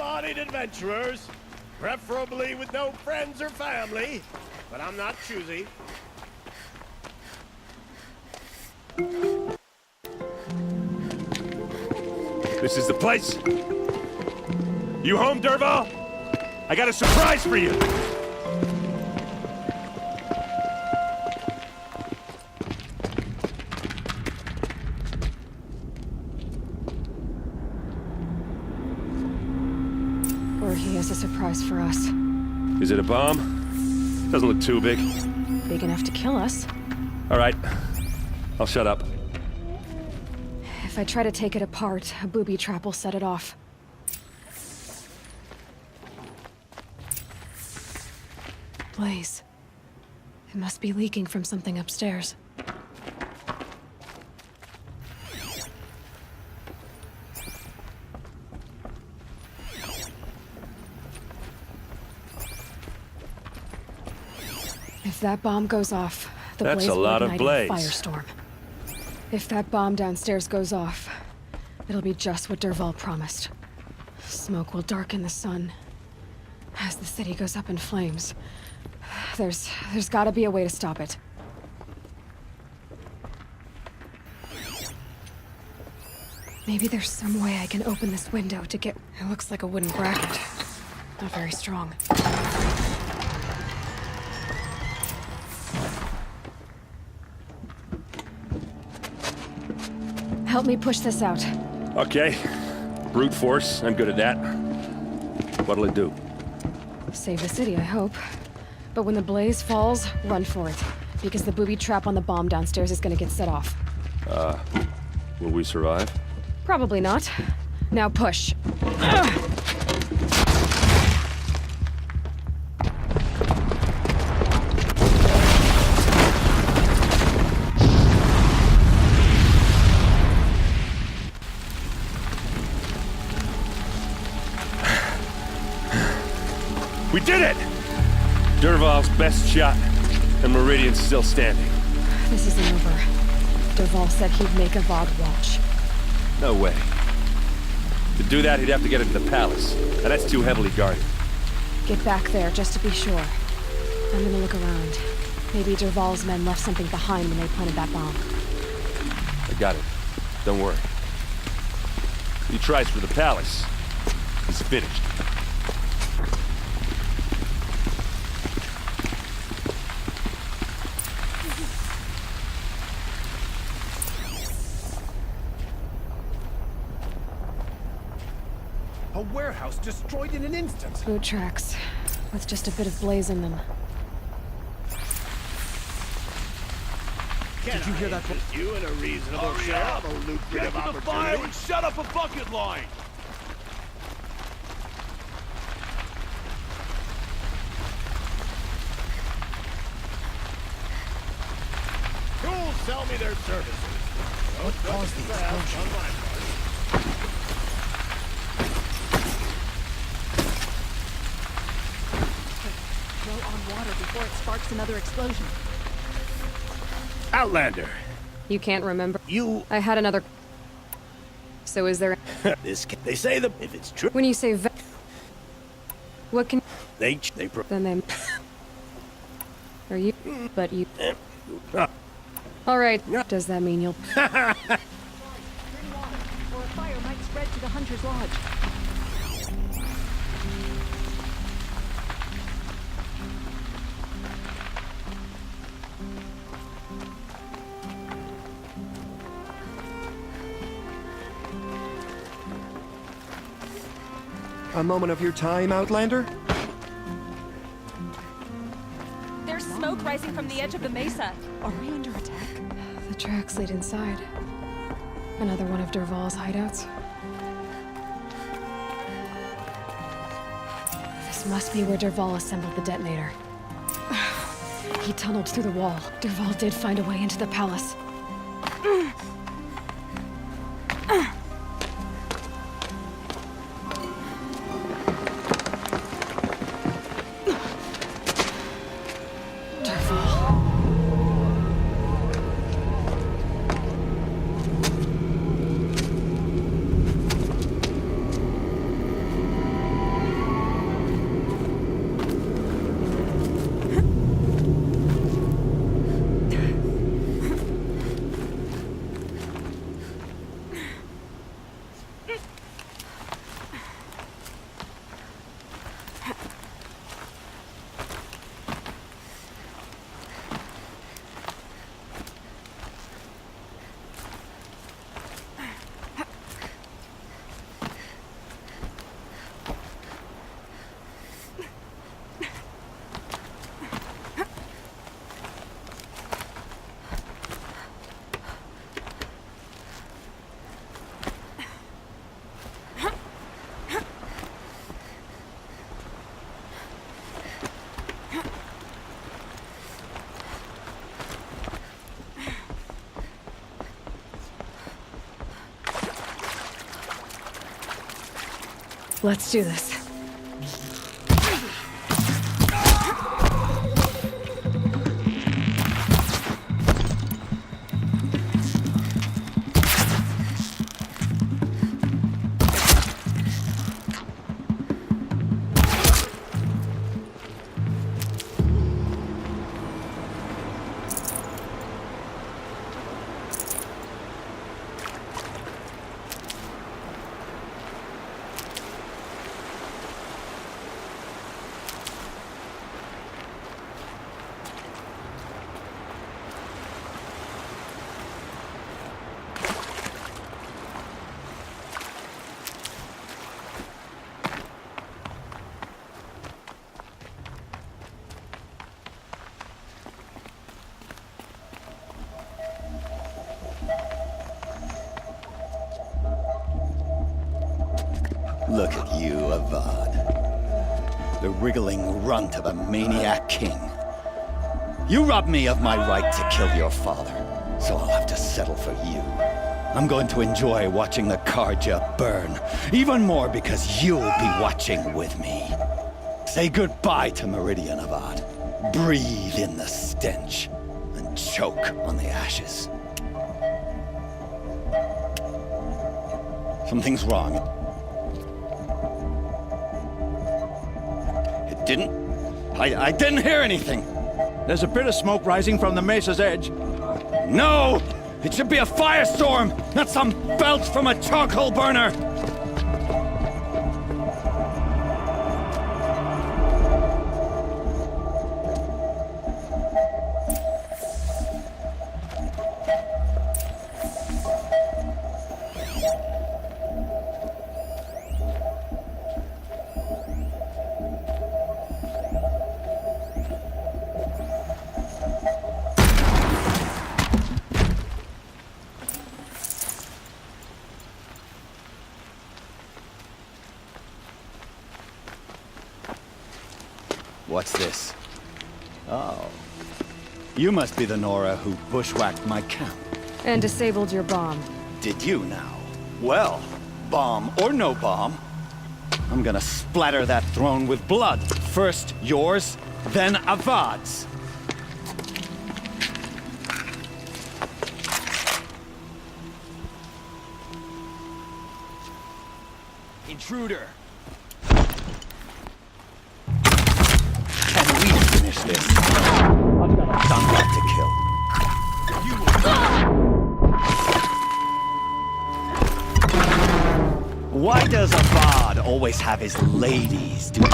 able-bodied adventurers, preferably with no friends or family, but I'm not choosy. This is the place. You home, Dervahl? I got a surprise for you. Or he has a surprise for us. Is it a bomb? Doesn't look too big. Big enough to kill us. All right. I'll shut up. If I try to take it apart, a booby trap will set it off. Blaze. It must be leaking from something upstairs. If that bomb goes off, the That's blaze a will lot of ignite a blaze. firestorm. If that bomb downstairs goes off, it'll be just what Dervahl promised. Smoke will darken the sun. As the city goes up in flames, there's gotta be a way to stop it. Maybe there's some way I can open this window to get... It looks like a wooden bracket. Not very strong. Help me push this out. Okay. Brute force. I'm good at that. What'll it do? Save the city, I hope. But when the blaze falls, run for it. Because the booby trap on the bomb downstairs is gonna get set off. Will we survive? Probably not. Now push. We did it! Dervahl's best shot, and Meridian's still standing. This isn't over. Dervahl said he'd make Avad watch. No way. To do that, he'd have to get into the palace, and that's too heavily guarded. Get back there, just to be sure. I'm gonna look around. Maybe Dervahl's men left something behind when they planted that bomb. I got it. Don't worry. He tries for the palace. He's finished. A warehouse destroyed in an instant. Boot tracks, with just a bit of blaze in them. Did you hear that? You in a reasonable share of a lucrative Get to the fire opportunity. and shut up a bucket line! Who'll sell me their services? What caused the explosion? On my part. Throw on water before it sparks another explosion. Outlander, You can't remember? you... I had another... So is there... They say that if it's true, When you say what can... they Then they... Are you... But you... Ah. Alright, does that mean you'll... Bring water, or a fire might spread to the Hunter's Lodge. A moment of your time, Outlander? There's smoke rising from the edge of the mesa. Are we under attack? The tracks lead inside. Another one of Dervahl's hideouts. This must be where Dervahl assembled the detonator. He tunneled through the wall. Dervahl did find a way into the palace. Let's do this. Look at you, Avad. The wriggling runt of a maniac king. You robbed me of my right to kill your father, so I'll have to settle for you. I'm going to enjoy watching the Carja burn, even more because you'll be watching with me. Say goodbye to Meridian, Avad. Breathe in the stench, and choke on the ashes. Something's wrong. I didn't hear anything. There's a bit of smoke rising from the mesa's edge. No! It should be a firestorm, not some belch from a charcoal burner! What's this? Oh. You must be the Nora who bushwhacked my camp. And disabled your bomb. Did you now? Well, bomb or no bomb, I'm gonna splatter that throne with blood. First yours, then Avad's. Intruder! Can we finish this? I've got a Dunlop to kill. Why does Avad always have his ladies do it?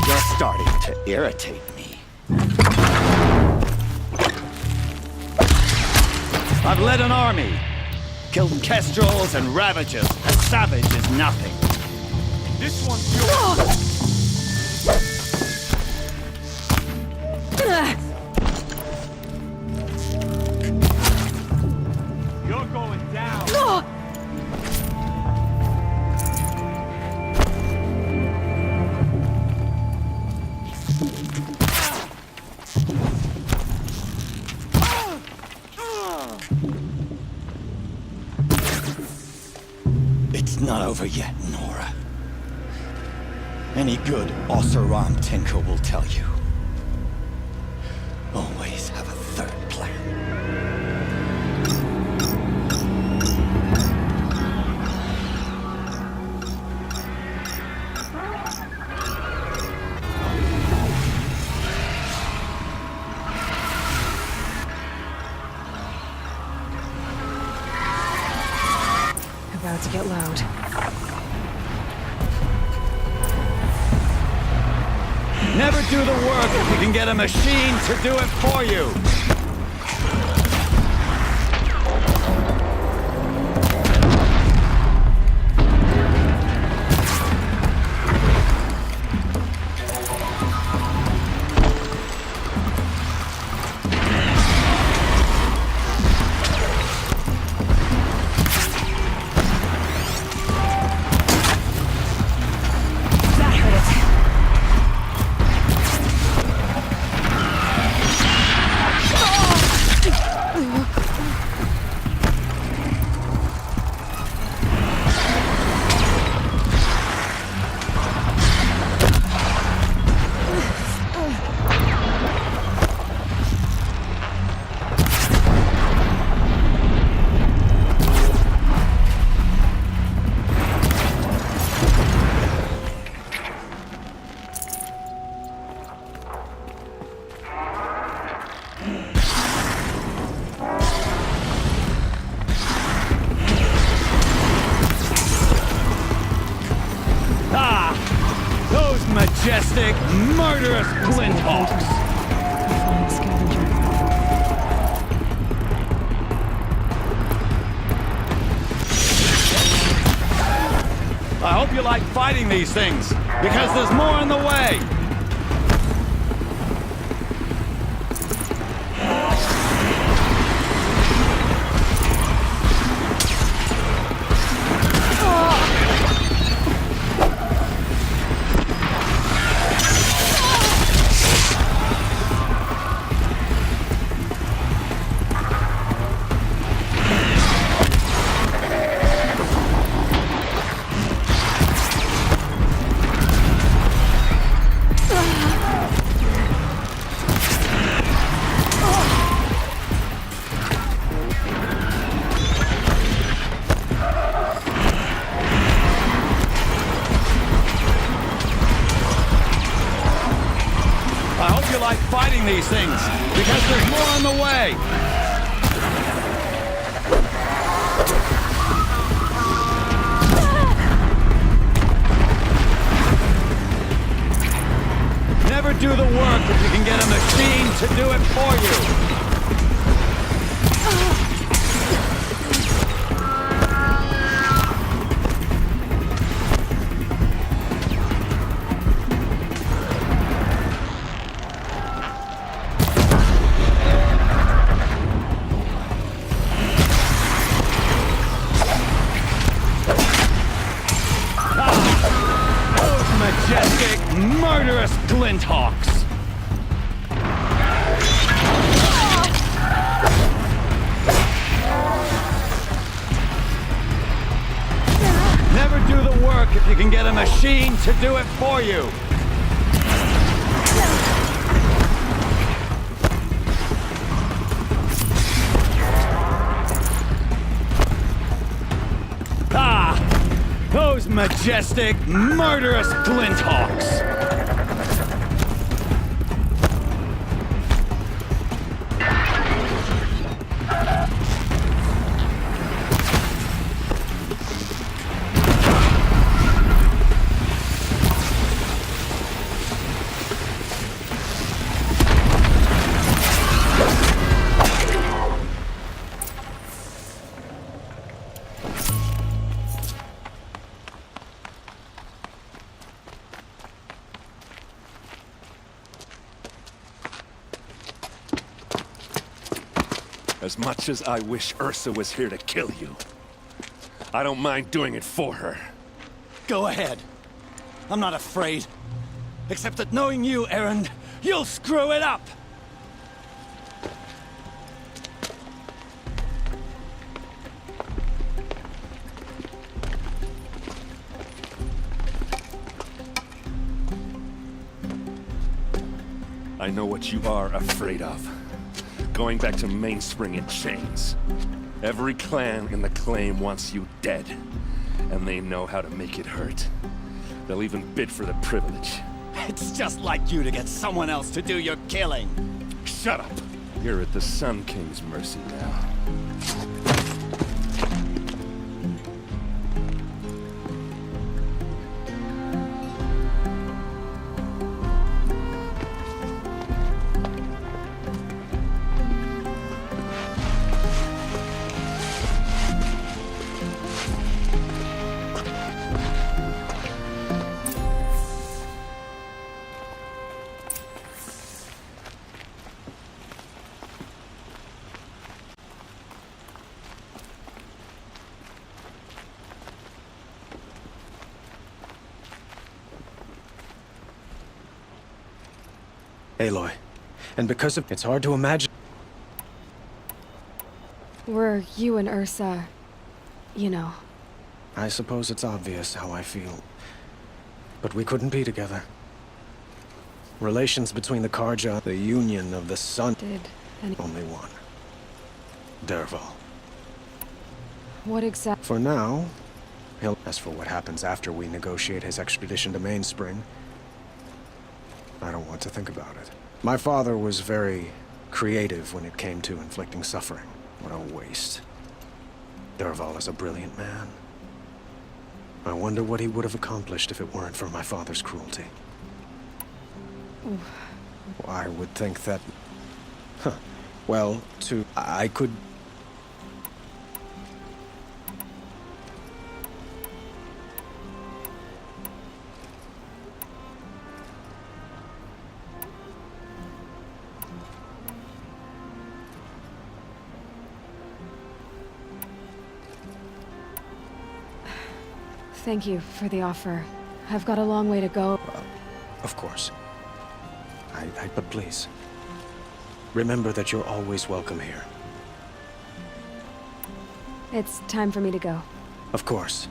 You're starting to irritate me. I've led an army. Killed kestrels and ravagers. A savage is nothing. This one's yours! You're going down! It's not over yet, Nora. Any good Oseram Tinker will tell you. Always have a third plan. About to get loud. Never do the work if you can get a machine to do it for you. That hurt it. murderous Glinthawks! A flying scavenger. I hope you like fighting these things, because there's more in the way! I hope you like fighting these things, because there's more on the way! Never do the work if you can get a machine to do it for you! Majestic, murderous Glinthawks! Never do the work if you can get a machine to do it for you! Those majestic, murderous Glinthawks! As much as I wish Ursa was here to kill you, I don't mind doing it for her. Go ahead. I'm not afraid. Except that knowing you, Erend, you'll screw it up! I know what you are afraid of. Going back to Mainspring in chains. Every clan in the Claim wants you dead. And they know how to make it hurt. They'll even bid for the privilege. It's just like you to get someone else to do your killing. Shut up! You're at the Sun King's mercy now. Aloy. And because of it's hard to imagine. Were you and Ursa, you know. I suppose it's obvious how I feel. But we couldn't be together. Relations between the Carja, the union of the sun. Did any... Only one. Dervahl. What exact... For now, he'll... As for what happens after we negotiate his extradition to Mainspring, I don't want to think about it. My father was very creative when it came to inflicting suffering. What a waste. Dervahl is a brilliant man. I wonder what he would have accomplished if it weren't for my father's cruelty. I would think that... Huh. Well, I could... Thank you for the offer. I've got a long way to go. Of course. But please, remember that you're always welcome here. It's time for me to go. Of course.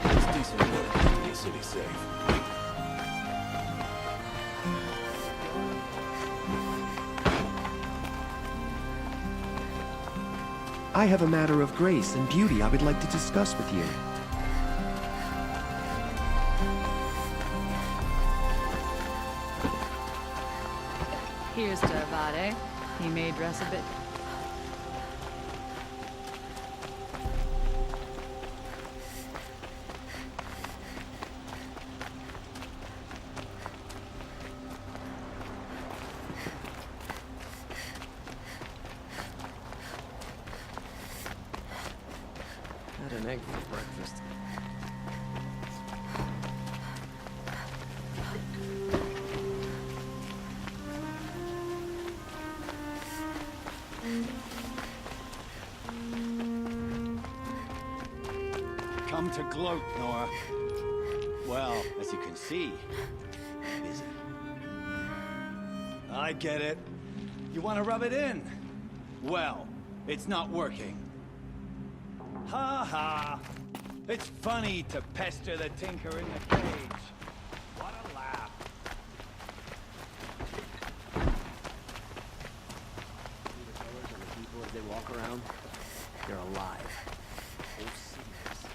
It's decent work. Keep the city safe. I have a matter of grace and beauty I would like to discuss with you. Here's Dervade. He may dress a bit. Had an egg for breakfast. Come to gloat, Nora. Well, as you can see, busy. I get it. You want to rub it in? Well, it's not working. Ha ha! It's funny to pester the tinker in the cage. What a laugh. See the colors on the people as they walk around? They're alive. Whole cities.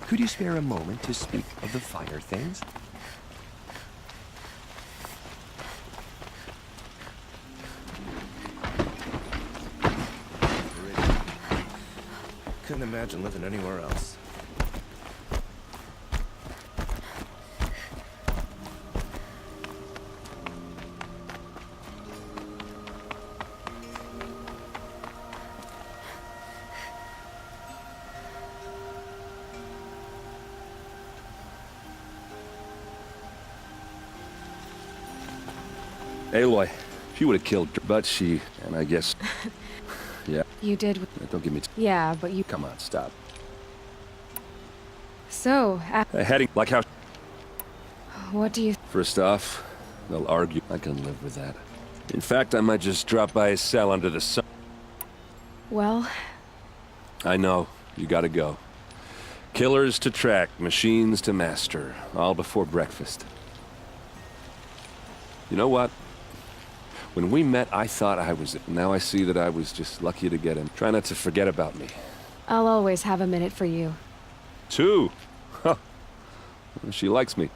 Could you spare a moment to speak of the finer things? Couldn't imagine living anywhere else. Aloy, she would have killed her, but she, and I guess... Yeah, You did. don't give me... Yeah, but you. Come on, stop. So, Heading, like how... what do you? First off, they'll argue. I can live with that. In fact, I might just drop by his cell under the sun. Well, I know, you gotta go. Killers to track, machines to master, all before breakfast. You know what? When we met, I thought I was it. Now I see that I was just lucky to get him. Try not to forget about me. I'll always have a minute for you. 2? Huh. She likes me.